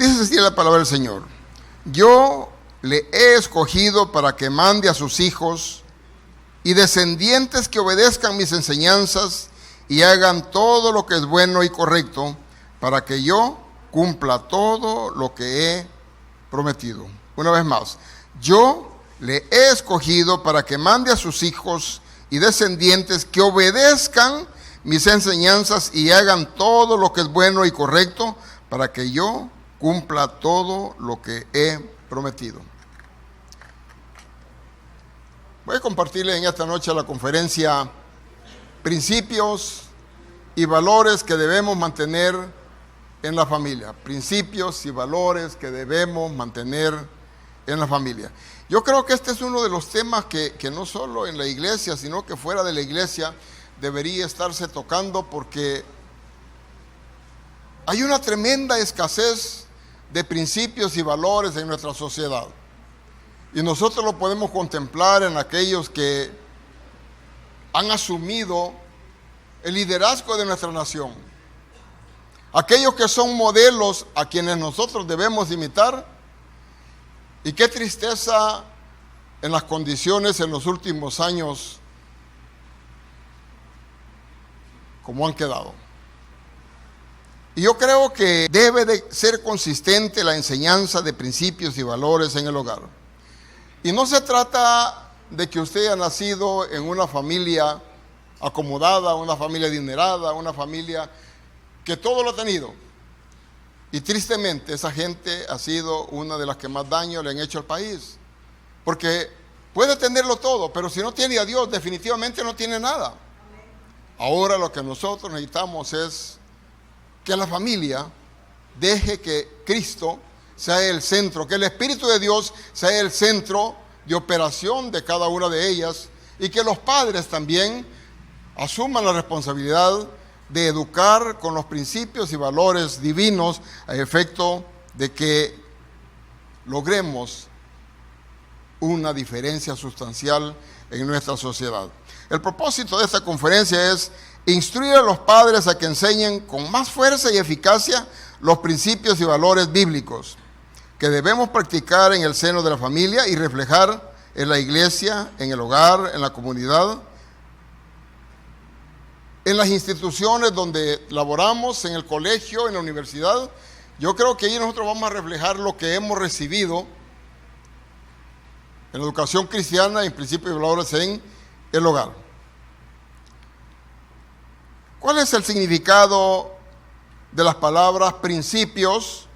Dice así la palabra del Señor: yo le he escogido para que mande a sus hijos y descendientes que obedezcan mis enseñanzas y hagan todo lo que es bueno y correcto, para que yo cumpla todo lo que he prometido. Una vez más, yo le he escogido para que mande a sus hijos y descendientes que obedezcan mis enseñanzas y hagan todo lo que es bueno y correcto, para que yo cumpla todo lo que he prometido. Voy a compartirles en esta noche la conferencia Principios y valores que debemos mantener en la familia. Principios y valores que debemos mantener en la familia. Yo creo que este es uno de los temas que no solo en la iglesia, sino que fuera de la iglesia debería estarse tocando, porque hay una tremenda escasez de principios y valores en nuestra sociedad. Y nosotros lo podemos contemplar en aquellos que han asumido el liderazgo de nuestra nación. Aquellos que son modelos a quienes nosotros debemos imitar. Y qué tristeza en las condiciones en los últimos años como han quedado. Y yo creo que debe de ser consistente la enseñanza de principios y valores en el hogar. Y no se trata de que usted haya nacido en una familia acomodada, una familia adinerada, una familia que todo lo ha tenido. Y tristemente esa gente ha sido una de las que más daño le han hecho al país. Porque puede tenerlo todo, pero si no tiene a Dios, definitivamente no tiene nada. Ahora lo que nosotros necesitamos es que la familia deje que Cristo sea el centro, que el Espíritu de Dios sea el centro de operación de cada una de ellas, y que los padres también asuman la responsabilidad de educar con los principios y valores divinos a efecto de que logremos una diferencia sustancial en nuestra sociedad. El propósito de esta conferencia es instruir a los padres a que enseñen con más fuerza y eficacia los principios y valores bíblicos que debemos practicar en el seno de la familia y reflejar en la iglesia, en el hogar, en la comunidad, en las instituciones donde laboramos, en el colegio, en la universidad. Yo creo que ahí nosotros vamos a reflejar lo que hemos recibido en la educación cristiana, en principios y valores en el hogar. ¿Cuál es el significado de las palabras principios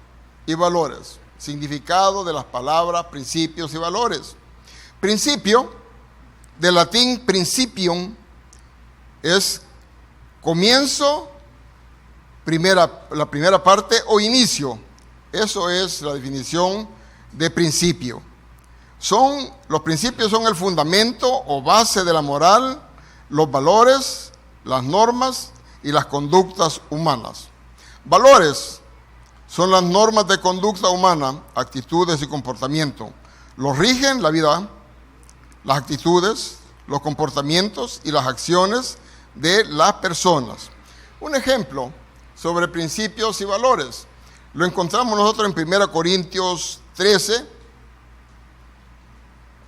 y valores? Significado de las palabras principios y valores. Principio, del latín principium, es comienzo, la primera parte o inicio. Eso es la definición de principio. Los principios son el fundamento o base de la moral, los valores, las normas y las conductas humanas. Valores son las normas de conducta humana, actitudes y comportamiento. Los rigen la vida, las actitudes, los comportamientos y las acciones de las personas. Un ejemplo sobre principios y valores lo encontramos nosotros en 1 Corintios 13,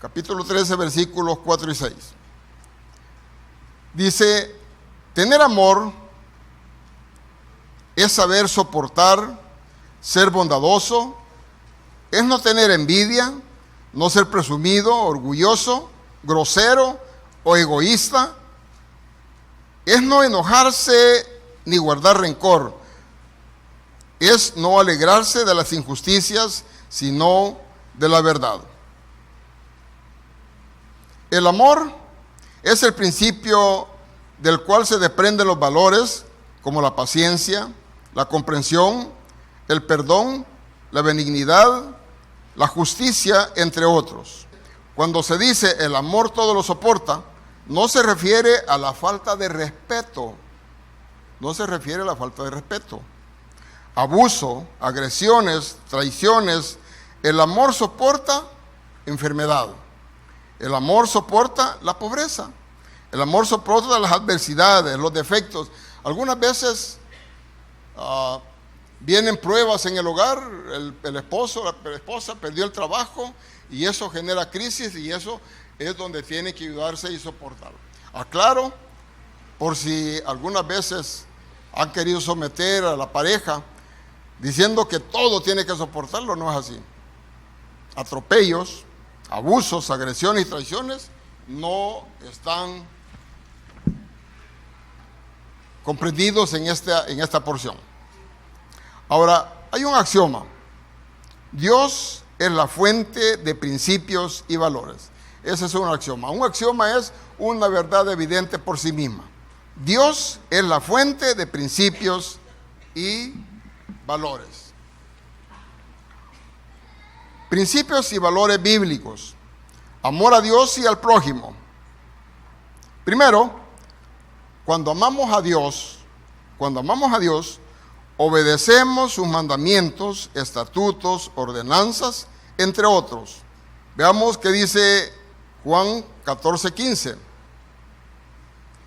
capítulo 13, versículos 4 y 6. Dice: tener amor es saber soportar, ser bondadoso, es no tener envidia, no ser presumido, orgulloso, grosero o egoísta, es no enojarse ni guardar rencor, es no alegrarse de las injusticias, sino de la verdad. El amor es el principio del cual se desprenden los valores como la paciencia, la comprensión, el perdón, la benignidad, la justicia, entre otros. Cuando se dice el amor todo lo soporta, no se refiere a la falta de respeto. No se refiere a la falta de respeto. Abuso, agresiones, traiciones. El amor soporta enfermedad. El amor soporta la pobreza. El amor soporta las adversidades, los defectos. Algunas veces Vienen pruebas en el hogar, el esposo, la esposa perdió el trabajo y eso genera crisis y eso es donde tiene que ayudarse y soportar. Aclaro, por si algunas veces han querido someter a la pareja diciendo que todo tiene que soportarlo, no es así. Atropellos, abusos, agresiones y traiciones no están comprendidos en esta porción. Ahora, hay un axioma. Dios es la fuente de principios y valores. Ese es un axioma. Un axioma es una verdad evidente por sí misma. Dios es la fuente de principios y valores. Principios y valores bíblicos. Amor a Dios y al prójimo. Primero, cuando amamos a Dios, obedecemos sus mandamientos, estatutos, ordenanzas, entre otros. Veamos qué dice Juan 14:15.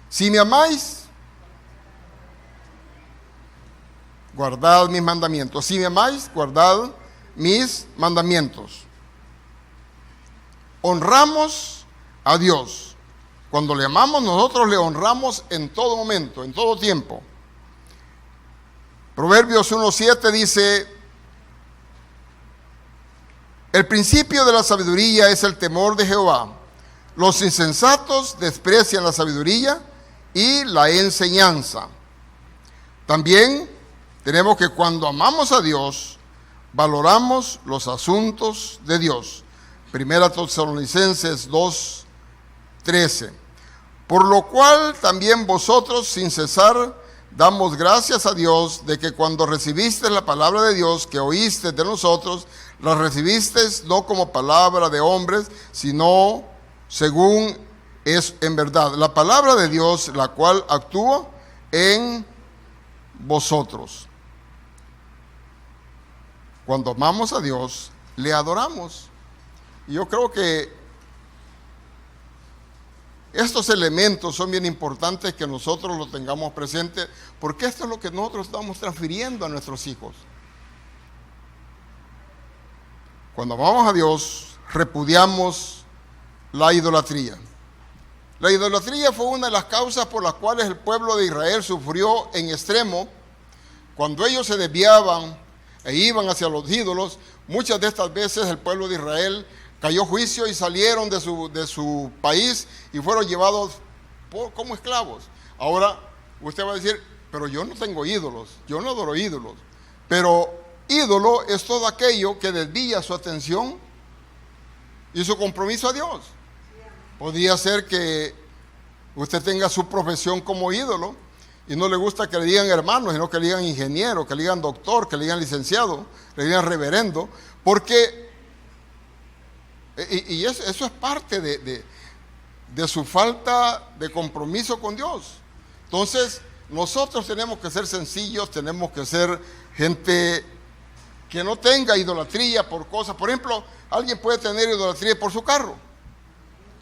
Si me amáis, guardad mis mandamientos. Si me amáis, guardad mis mandamientos. Honramos a Dios. Cuando le amamos, nosotros le honramos en todo momento, en todo tiempo. Proverbios 1:7 dice: el principio de la sabiduría es el temor de Jehová. Los insensatos desprecian la sabiduría y la enseñanza. También tenemos que cuando amamos a Dios, valoramos los asuntos de Dios. Primera Tesalonicenses 2:13. Por lo cual también vosotros sin cesar damos gracias a Dios de que cuando recibiste la palabra de Dios que oíste de nosotros, la recibiste no como palabra de hombres, sino según es en verdad la palabra de Dios, la cual actúa en vosotros. Cuando amamos a Dios, le adoramos. Y yo creo que estos elementos son bien importantes que nosotros los tengamos presentes, porque esto es lo que nosotros estamos transfiriendo a nuestros hijos. Cuando amamos a Dios, repudiamos la idolatría. La idolatría fue una de las causas por las cuales el pueblo de Israel sufrió en extremo. Cuando ellos se desviaban e iban hacia los ídolos, muchas de estas veces el pueblo de Israel cayó juicio y salieron de su país y fueron llevados como esclavos. Ahora usted va a decir, pero yo no tengo ídolos, yo no adoro ídolos. Pero ídolo es todo aquello que desvía su atención y su compromiso a Dios. Podría ser que usted tenga su profesión como ídolo y no le gusta que le digan hermano, sino que le digan ingeniero, que le digan doctor, que le digan licenciado, le digan reverendo, porque y eso es parte de su falta de compromiso con Dios. Entonces, nosotros tenemos que ser sencillos, tenemos que ser gente que no tenga idolatría por cosas. Por ejemplo, alguien puede tener idolatría por su carro.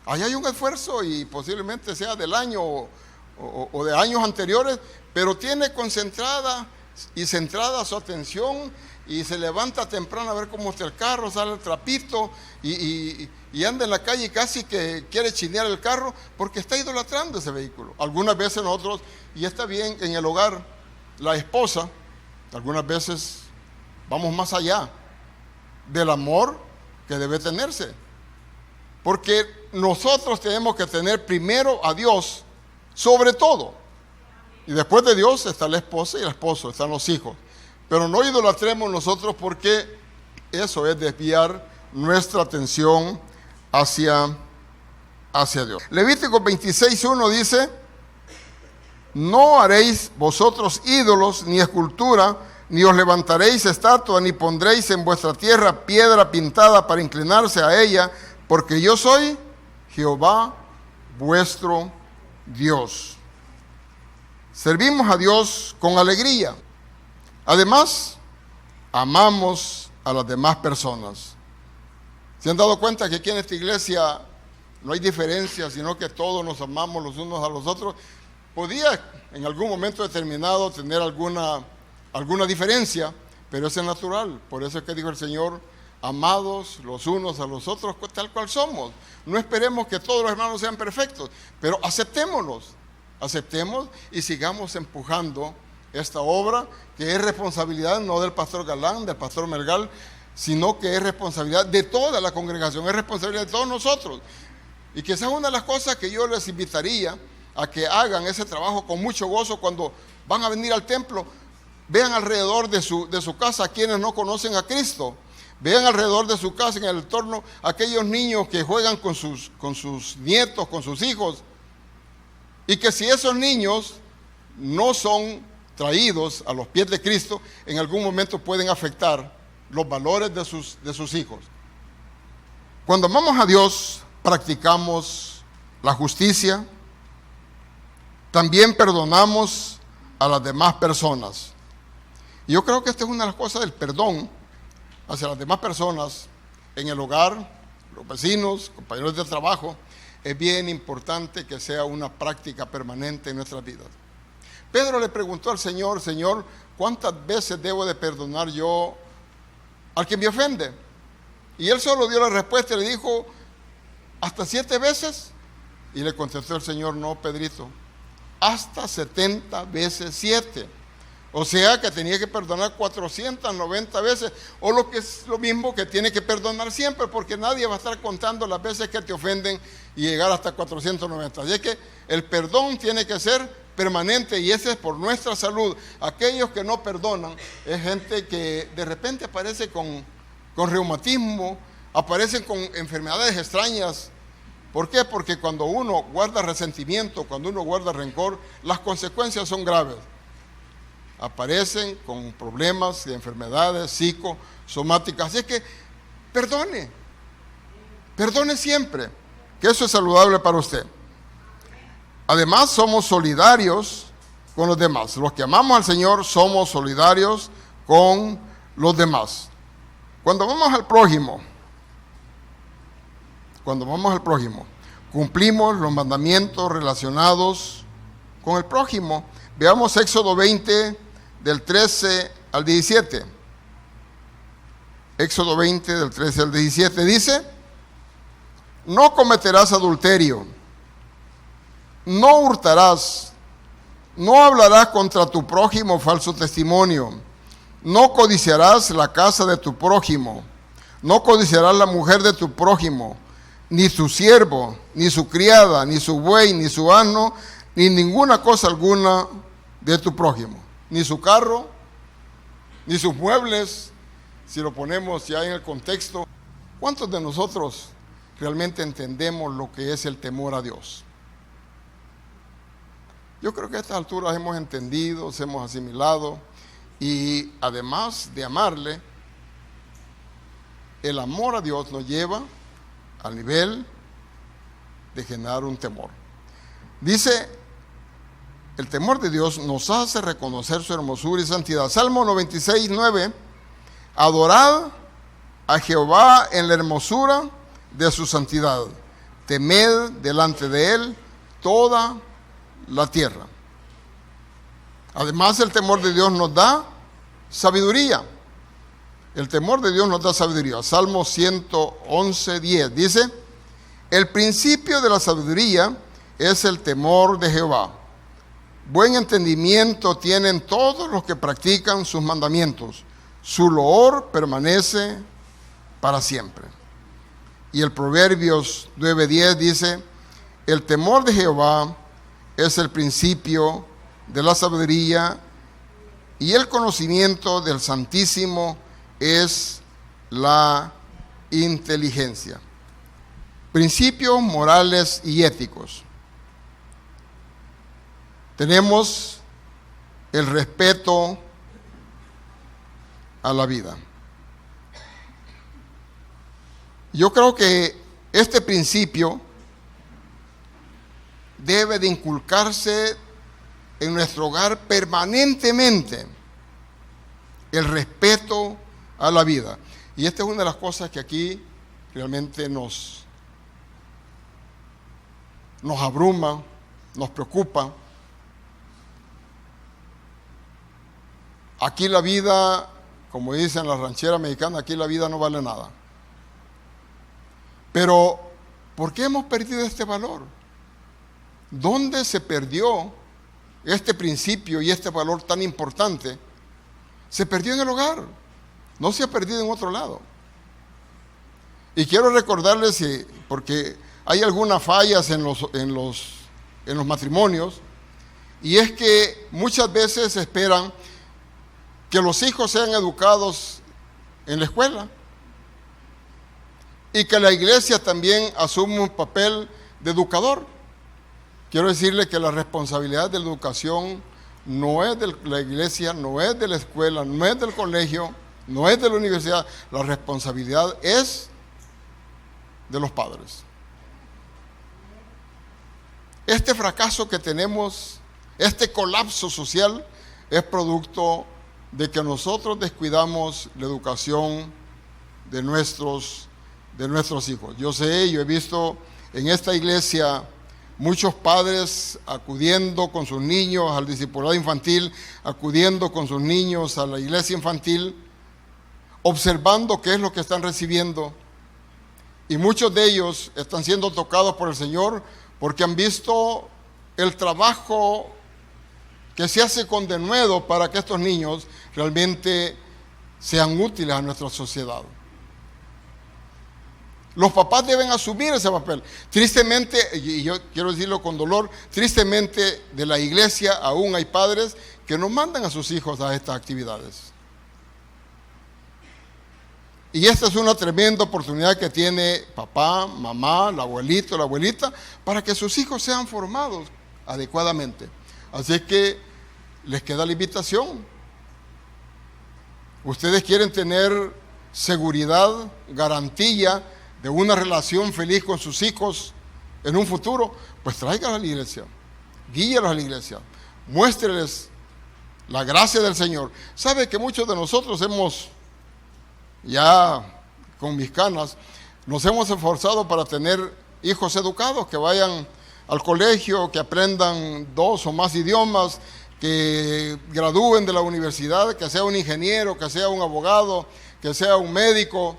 Ahí hay un esfuerzo y posiblemente sea del año o de años anteriores, pero tiene concentrada y centrada su atención y se levanta temprano a ver cómo está el carro, sale el trapito y anda en la calle y casi que quiere chinear el carro porque está idolatrando ese vehículo. Algunas veces nosotros, y está bien en el hogar, la esposa, algunas veces vamos más allá del amor que debe tenerse. Porque nosotros tenemos que tener primero a Dios sobre todo. Y después de Dios está la esposa y el esposo, están los hijos. Pero no idolatremos nosotros porque eso es desviar nuestra atención hacia Dios. Levítico 26:1 dice: no haréis vosotros ídolos ni escultura, ni os levantaréis estatua, ni pondréis en vuestra tierra piedra pintada para inclinarse a ella, porque yo soy Jehová vuestro Dios. Servimos a Dios con alegría. Además, amamos a las demás personas. ¿Se han dado cuenta que aquí en esta iglesia no hay diferencia, sino que todos nos amamos los unos a los otros? Podía en algún momento determinado tener alguna diferencia, pero eso es natural. Por eso es que dijo el Señor, amados los unos a los otros tal cual somos. No esperemos que todos los hermanos sean perfectos, pero aceptémonos y sigamos empujando esta obra, que es responsabilidad no del pastor Galán, del pastor Melgal, sino que es responsabilidad de toda la congregación, es responsabilidad de todos nosotros. Y quizás una de las cosas que yo les invitaría a que hagan ese trabajo con mucho gozo cuando van a venir al templo, vean alrededor de su casa a quienes no conocen a Cristo. Vean alrededor de su casa, en el entorno, aquellos niños que juegan con sus nietos, con sus hijos. Y que si esos niños no son traídos a los pies de Cristo, en algún momento pueden afectar los valores de sus hijos. Cuando amamos a Dios, practicamos la justicia, también perdonamos a las demás personas. Y yo creo que esta es una de las cosas del perdón hacia las demás personas en el hogar, los vecinos, compañeros de trabajo. Es bien importante que sea una práctica permanente en nuestras vidas. Pedro le preguntó al Señor, Señor, ¿cuántas veces debo de perdonar yo al que me ofende? Y él solo dio la respuesta y le dijo, ¿hasta 7 veces? Y le contestó el Señor, no, Pedrito, hasta 70 veces 7. O sea que tenía que perdonar 490 veces, o lo que es lo mismo que tiene que perdonar siempre, porque nadie va a estar contando las veces que te ofenden y llegar hasta 490. Así que el perdón tiene que ser permanente y ese es por nuestra salud. Aquellos que no perdonan es gente que de repente aparece con reumatismo, aparecen con enfermedades extrañas. ¿Por qué? Porque cuando uno guarda resentimiento, cuando uno guarda rencor, las consecuencias son graves. Aparecen con problemas de enfermedades psicosomáticas. Así que perdone siempre, que eso es saludable para usted. Además, somos solidarios con los demás. Los que amamos al Señor somos solidarios con los demás. Cuando vamos al prójimo, cumplimos los mandamientos relacionados con el prójimo. Veamos Éxodo 20, del 13 al 17. Éxodo 20, del 13 al 17, dice, no cometerás adulterio, no hurtarás, no hablarás contra tu prójimo falso testimonio, no codiciarás la casa de tu prójimo, no codiciarás la mujer de tu prójimo, ni su siervo, ni su criada, ni su buey, ni su asno, ni ninguna cosa alguna de tu prójimo, ni su carro, ni sus muebles, si lo ponemos ya en el contexto. ¿Cuántos de nosotros realmente entendemos lo que es el temor a Dios? Yo creo que a estas alturas hemos entendido, hemos asimilado, y además de amarle, el amor a Dios nos lleva al nivel de generar un temor. Dice, el temor de Dios nos hace reconocer su hermosura y santidad. Salmo 96, 9, adorad a Jehová en la hermosura de su santidad, temed delante de él toda la tierra. Además, el temor de Dios nos da sabiduría. El temor de Dios nos da sabiduría. Salmo 111, 10 dice, el principio de la sabiduría es el temor de Jehová. Buen entendimiento tienen todos los que practican sus mandamientos. Su loor permanece para siempre. Y el Proverbios 9:10 dice, el temor de Jehová es el principio de la sabiduría y el conocimiento del Santísimo es la inteligencia. Principios morales y éticos. Tenemos el respeto a la vida. Yo creo que este principio debe de inculcarse en nuestro hogar permanentemente, el respeto a la vida. Y esta es una de las cosas que aquí realmente nos abruma, nos preocupa. Aquí la vida como dicen las rancheras mexicanas, aquí la vida no vale nada. Pero, ¿por qué hemos perdido este valor? ¿Dónde se perdió este principio y este valor tan importante? Se perdió en el hogar, no se ha perdido en otro lado. Y quiero recordarles, porque hay algunas fallas en los matrimonios, y es que muchas veces esperan que los hijos sean educados en la escuela y que la iglesia también asuma un papel de educador. Quiero decirle que la responsabilidad de la educación no es de la iglesia, no es de la escuela, no es del colegio, no es de la universidad. La responsabilidad es de los padres. Este fracaso que tenemos, este colapso social, es producto de que nosotros descuidamos la educación de nuestros hijos. Yo he visto en esta iglesia muchos padres acudiendo con sus niños al discipulado infantil, acudiendo con sus niños a la iglesia infantil, observando qué es lo que están recibiendo. Y muchos de ellos están siendo tocados por el Señor porque han visto el trabajo que se hace con denuedo para que estos niños realmente sean útiles a nuestra sociedad. Los papás deben asumir ese papel. Tristemente, y yo quiero decirlo con dolor, tristemente de la iglesia aún hay padres que no mandan a sus hijos a estas actividades. Y esta es una tremenda oportunidad que tiene papá, mamá, el abuelito, la abuelita, para que sus hijos sean formados adecuadamente. Así que les queda la invitación. Ustedes quieren tener seguridad, garantía de una relación feliz con sus hijos en un futuro, pues tráiganlos a la iglesia, guíelos a la iglesia, muéstreles la gracia del Señor. ¿Sabe que muchos de nosotros ya con mis canas, nos hemos esforzado para tener hijos educados, que vayan al colegio, que aprendan 2 o más idiomas, que gradúen de la universidad, que sea un ingeniero, que sea un abogado, que sea un médico?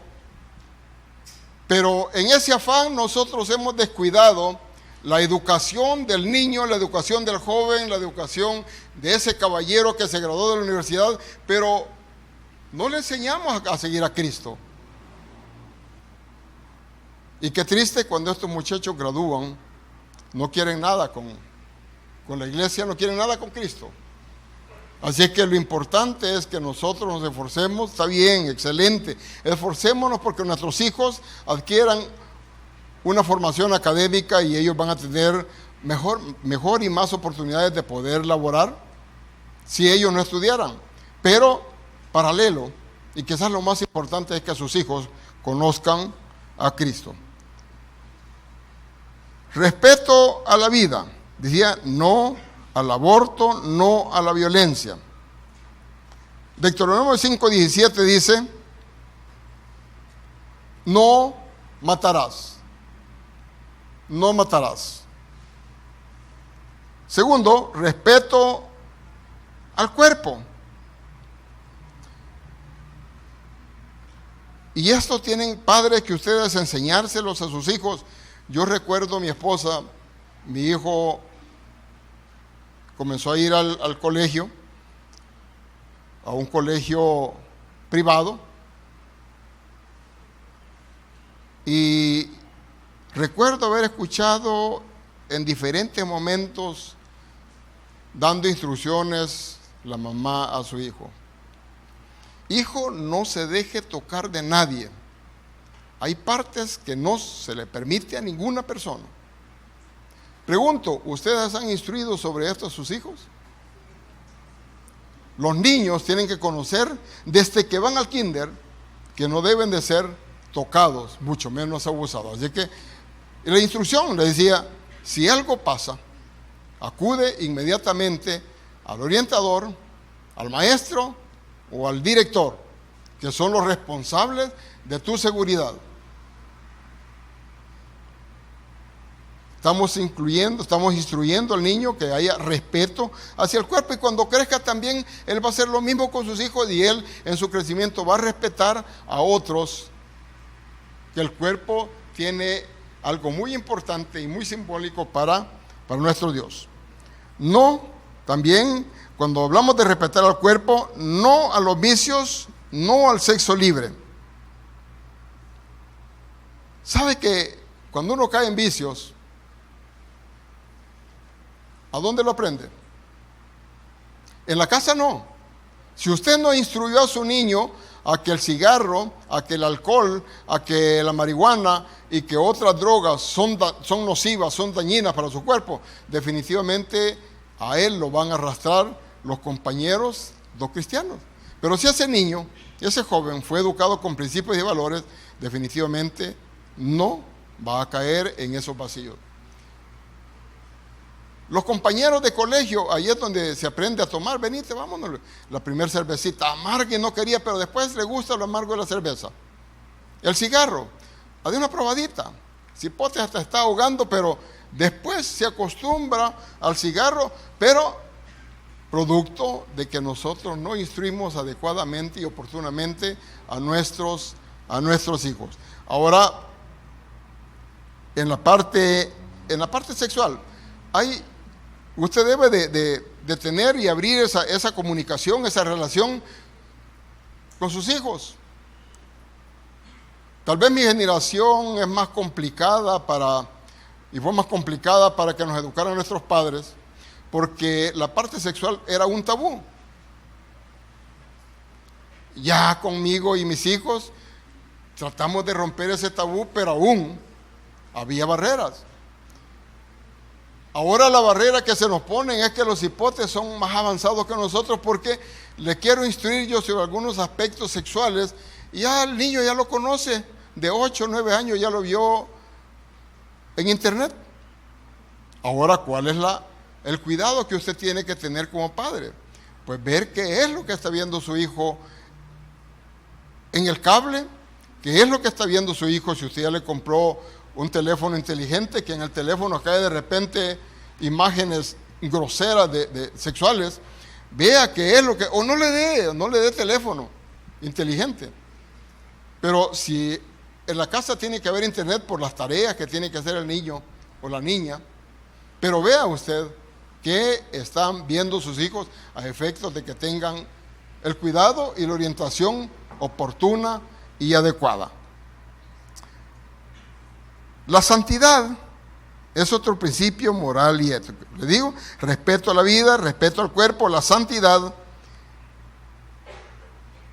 Pero en ese afán nosotros hemos descuidado la educación del niño, la educación del joven, la educación de ese caballero que se graduó de la universidad, pero no le enseñamos a seguir a Cristo. Y qué triste cuando estos muchachos gradúan, no quieren nada con la iglesia, no quieren nada con Cristo. Así que lo importante es que nosotros nos esforcemos. Está bien, excelente, esforcémonos porque nuestros hijos adquieran una formación académica y ellos van a tener mejor y más oportunidades de poder laborar si ellos no estudiaran. Pero paralelo, y quizás lo más importante es que sus hijos conozcan a Cristo. Respeto a la vida, decía, no al aborto, no a la violencia. Deuteronomio 5:17 dice, no matarás, no matarás. Segundo, respeto al cuerpo. Y esto tienen padres que ustedes enseñárselos a sus hijos. Yo recuerdo a mi esposa, mi hijo comenzó a ir al colegio, a un colegio privado, y recuerdo haber escuchado en diferentes momentos dando instrucciones la mamá a su hijo. Hijo, no se deje tocar de nadie. Hay partes que no se le permite a ninguna persona. Pregunto, ¿ustedes han instruido sobre esto a sus hijos? Los niños tienen que conocer desde que van al kinder que no deben de ser tocados, mucho menos abusados. Así que la instrucción le decía, si algo pasa, acude inmediatamente al orientador, al maestro o al director, que son los responsables de tu seguridad. Estamos instruyendo al niño que haya respeto hacia el cuerpo, y cuando crezca también él va a hacer lo mismo con sus hijos, y él en su crecimiento va a respetar a otros, que el cuerpo tiene algo muy importante y muy simbólico para nuestro Dios. No, también cuando hablamos de respetar al cuerpo, no a los vicios, no al sexo libre. ¿Sabe que cuando uno cae en vicios, ¿a dónde lo aprende? En la casa no. Si usted no instruyó a su niño a que el cigarro, a que el alcohol, a que la marihuana y que otras drogas son nocivas, son dañinas para su cuerpo, definitivamente a él lo van a arrastrar los compañeros, los cristianos. Pero si ese niño, ese joven fue educado con principios y valores, definitivamente no va a caer en esos vacíos. Los compañeros de colegio, ahí es donde se aprende a tomar. Venite, vámonos. La primera cervecita, amarga y no quería, pero después le gusta lo amargo de la cerveza. El cigarro, de una probadita. Cipote hasta está ahogando, pero después se acostumbra al cigarro, pero producto de que nosotros no instruimos adecuadamente y oportunamente a nuestros hijos. Ahora, en la parte sexual, usted debe de tener y abrir esa comunicación, esa relación con sus hijos. Tal vez mi generación es más complicada fue más complicada para que nos educaran nuestros padres, porque la parte sexual era un tabú. Ya conmigo y mis hijos tratamos de romper ese tabú, pero aún había barreras. Ahora la barrera que se nos ponen es que los hipotes son más avanzados que nosotros, porque le quiero instruir yo sobre algunos aspectos sexuales y ya el niño ya lo conoce, de 8 o 9 años ya lo vio en internet. Ahora, ¿cuál es el cuidado que usted tiene que tener como padre? Pues ver qué es lo que está viendo su hijo en el cable, qué es lo que está viendo su hijo si usted ya le compró un teléfono inteligente, que en el teléfono cae de repente imágenes groseras sexuales. Vea qué es lo que, o no le dé teléfono inteligente. Pero si en la casa tiene que haber internet por las tareas que tiene que hacer el niño o la niña, pero vea usted qué están viendo sus hijos a efectos de que tengan el cuidado y la orientación oportuna y adecuada. La santidad es otro principio moral y ético. Le digo, respeto a la vida, respeto al cuerpo, la santidad,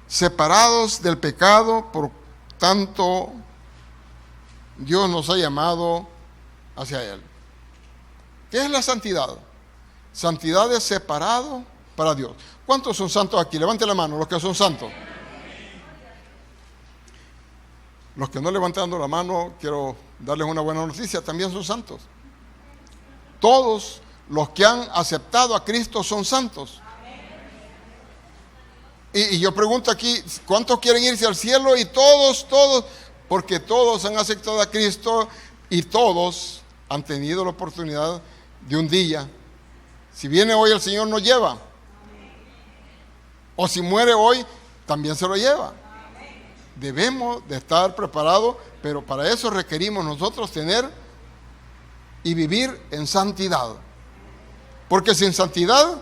separados del pecado, por tanto, Dios nos ha llamado hacia Él. ¿Qué es la santidad? Santidad es separado para Dios. ¿Cuántos son santos aquí? Levante la mano, los que son santos. Los que no levantan la mano, quiero darles una buena noticia, también son santos. Todos los que han aceptado a Cristo son santos. Y yo pregunto aquí, ¿cuántos quieren irse al cielo? Y todos, porque todos han aceptado a Cristo y todos han tenido la oportunidad de un día. Si viene hoy el Señor nos lleva. O si muere hoy, también se lo lleva. Debemos de estar preparados, pero para eso requerimos nosotros tener y vivir en santidad. Porque sin santidad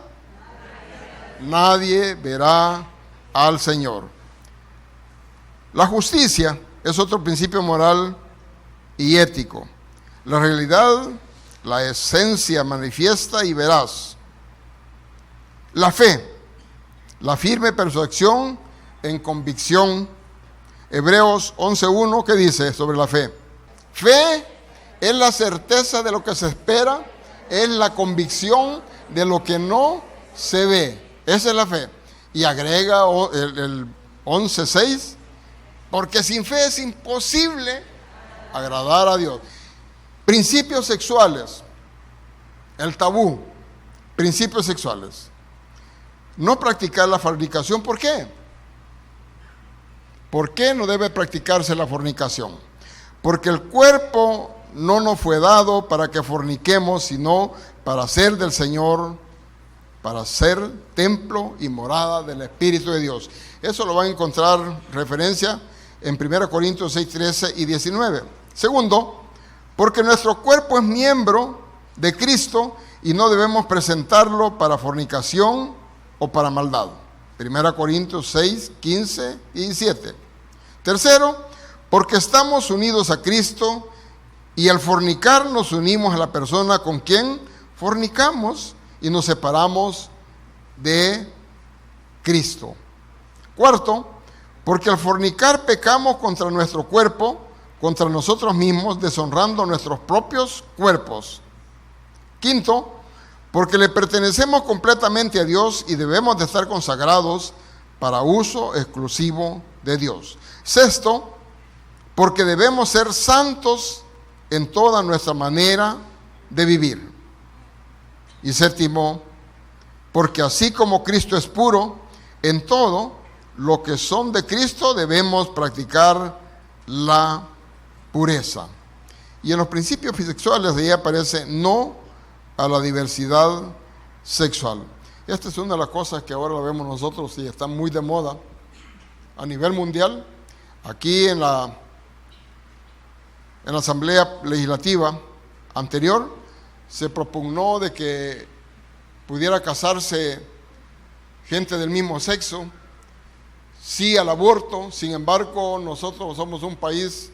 nadie verá al Señor. La justicia es otro principio moral y ético. La realidad, la esencia manifiesta y veraz. La fe, la firme persuasión en convicción. Hebreos 11:1, ¿qué dice sobre la fe? Fe es la certeza de lo que se espera, es la convicción de lo que no se ve. Esa es la fe. Y agrega el 11:6, porque sin fe es imposible agradar a Dios. Principios sexuales, el tabú, principios sexuales. No practicar la fornicación, ¿por qué? ¿Por qué no debe practicarse la fornicación? Porque el cuerpo no nos fue dado para que forniquemos, sino para ser del Señor, para ser templo y morada del Espíritu de Dios. Eso lo van a encontrar referencia en 1 Corintios 6, 13 y 19. Segundo, porque nuestro cuerpo es miembro de Cristo y no debemos presentarlo para fornicación o para maldad. 1 Corintios 6, 15 y 17. Tercero, porque estamos unidos a Cristo y al fornicar nos unimos a la persona con quien fornicamos y nos separamos de Cristo. Cuarto, porque al fornicar pecamos contra nuestro cuerpo, contra nosotros mismos, deshonrando nuestros propios cuerpos. Quinto, porque le pertenecemos completamente a Dios y debemos de estar consagrados para uso exclusivo de Dios. Sexto, porque debemos ser santos en toda nuestra manera de vivir. Y séptimo, porque así como Cristo es puro, en todo lo que son de Cristo debemos practicar la pureza. Y en los principios sexuales de ahí aparece no a la diversidad sexual. Esta es una de las cosas que ahora la vemos nosotros y está muy de moda a nivel mundial. Aquí en la Asamblea Legislativa anterior se propugnó de que pudiera casarse gente del mismo sexo, sí al aborto. Sin embargo, nosotros somos un país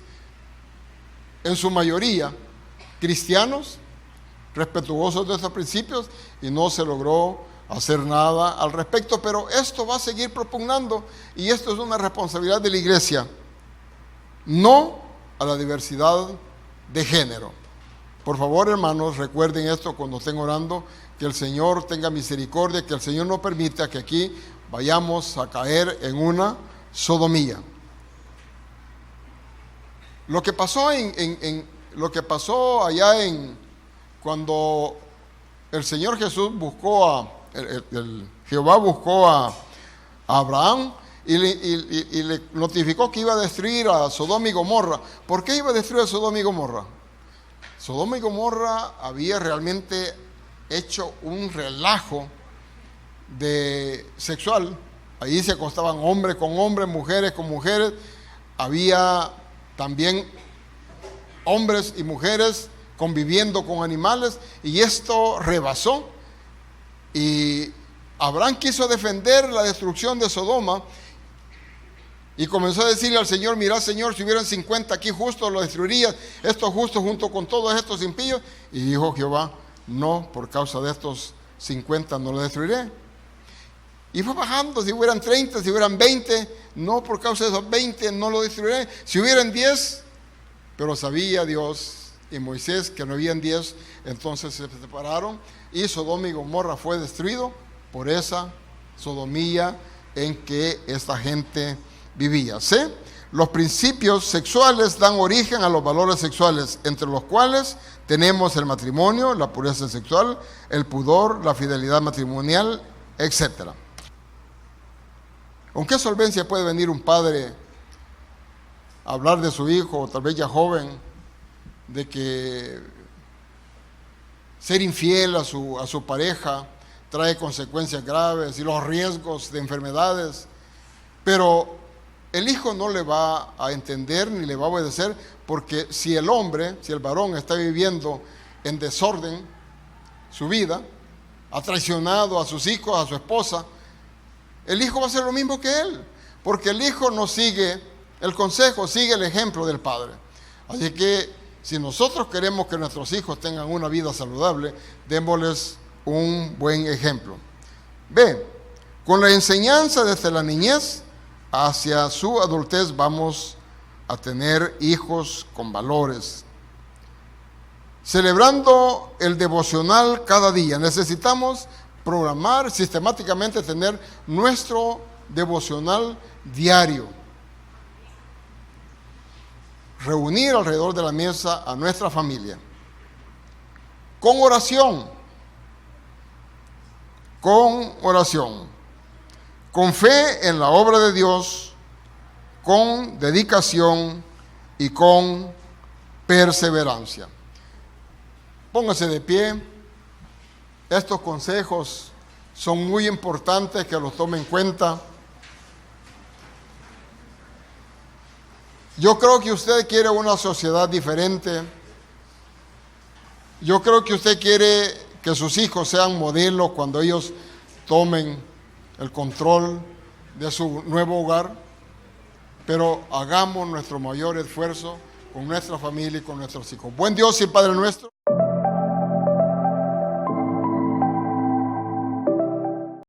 en su mayoría cristianos, respetuosos de estos principios, y no se logró hacer nada al respecto, pero esto va a seguir propugnando y esto es una responsabilidad de la iglesia. No a la diversidad de género. Por favor, hermanos, recuerden esto cuando estén orando, que el Señor tenga misericordia, que el Señor no permita que aquí vayamos a caer en una sodomía. Lo que pasó cuando el Señor Jesús buscó Jehová buscó a Abraham y le notificó que iba a destruir a Sodoma y Gomorra. ¿Por qué iba a destruir a Sodoma y Gomorra? Sodoma y Gomorra había realmente hecho un relajo sexual. Ahí se acostaban hombres con hombres, mujeres con mujeres. Había también hombres y mujeres conviviendo con animales, y esto rebasó. Y Abraham quiso defender la destrucción de Sodoma y comenzó a decirle al Señor: mira, Señor, si hubieran 50 aquí justos, lo destruirías, estos justos junto con todos estos impíos. Y dijo Jehová: no, por causa de estos 50 no lo destruiré. Y fue bajando: si hubieran 30, si hubieran 20, no, por causa de esos 20 no lo destruiré. Si hubieran 10, pero sabía Dios y Moisés que no habían 10, entonces se separaron y Sodoma y Gomorra fue destruido por esa sodomía en que esta gente vivía. ¿Sí? Los principios sexuales dan origen a los valores sexuales, entre los cuales tenemos el matrimonio, la pureza sexual, el pudor, la fidelidad matrimonial, etc. ¿Con qué solvencia puede venir un padre a hablar de su hijo, o tal vez ya joven, de que ser infiel a su pareja trae consecuencias graves y los riesgos de enfermedades? Pero el hijo no le va a entender ni le va a obedecer, porque si el varón está viviendo en desorden su vida, ha traicionado a sus hijos, a su esposa, el hijo va a hacer lo mismo que él, porque el hijo no sigue el consejo, sigue el ejemplo del padre. Así que si nosotros queremos que nuestros hijos tengan una vida saludable, démosles un buen ejemplo. B, con la enseñanza desde la niñez hacia su adultez vamos a tener hijos con valores. Celebrando el devocional cada día, necesitamos programar sistemáticamente, tener nuestro devocional diario. Reunir alrededor de la mesa a nuestra familia. Con oración. Con fe en la obra de Dios, con dedicación y con perseverancia. Póngase de pie. Estos consejos son muy importantes que los tome en cuenta. Yo creo que usted quiere una sociedad diferente. Yo creo que usted quiere que sus hijos sean modelos cuando ellos tomen el control de su nuevo hogar. Pero hagamos nuestro mayor esfuerzo con nuestra familia y con nuestros hijos. Buen Dios y Padre nuestro.